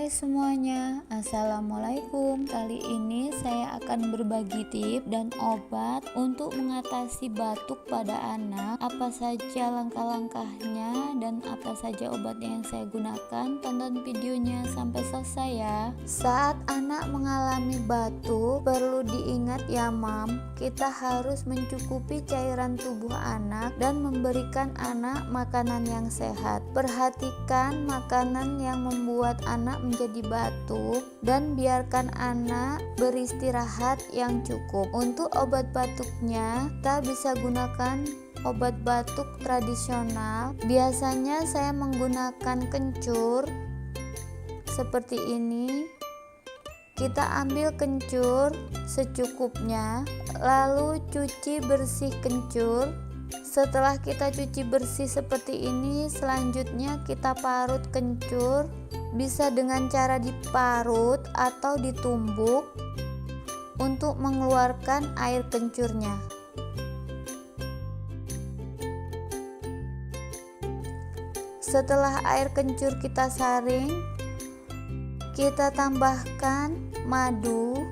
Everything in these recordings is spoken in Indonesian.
Hai semuanya, Assalamualaikum. Kali ini saya akan berbagi tips dan obat untuk mengatasi batuk pada anak. Apa saja langkah-langkahnya dan apa saja obatnya yang saya gunakan? Tonton videonya sampai selesai ya. Saat anak mengalami batuk, perlu diingat ya mam, kita harus mencukupi cairan tubuh anak dan memberikan anak makanan yang sehat. Perhatikan makanan yang membuat anak menjadi batuk dan biarkan anak beristirahat yang cukup. Untuk obat batuknya, kita bisa gunakan obat batuk tradisional. Biasanya saya menggunakan kencur seperti ini. Kita ambil kencur secukupnya, lalu cuci bersih kencur. Setelah kita cuci bersih seperti ini, selanjutnya kita parut kencur. Bisa dengan cara diparut atau ditumbuk untuk mengeluarkan air kencurnya. Setelah air kencur kita saring, kita tambahkan madu.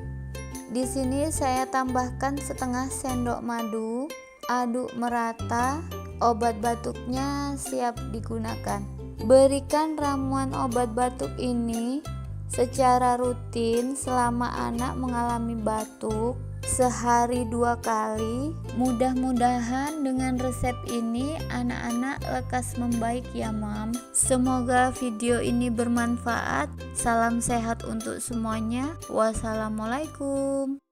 Di sini saya tambahkan setengah sendok madu. Aduk merata, obat batuknya siap digunakan. Berikan ramuan obat batuk ini secara rutin selama anak mengalami batuk, sehari 2 kali. Mudah-mudahan dengan resep ini anak-anak lekas membaik ya mam. Semoga video ini bermanfaat. Salam sehat untuk semuanya. Wassalamualaikum.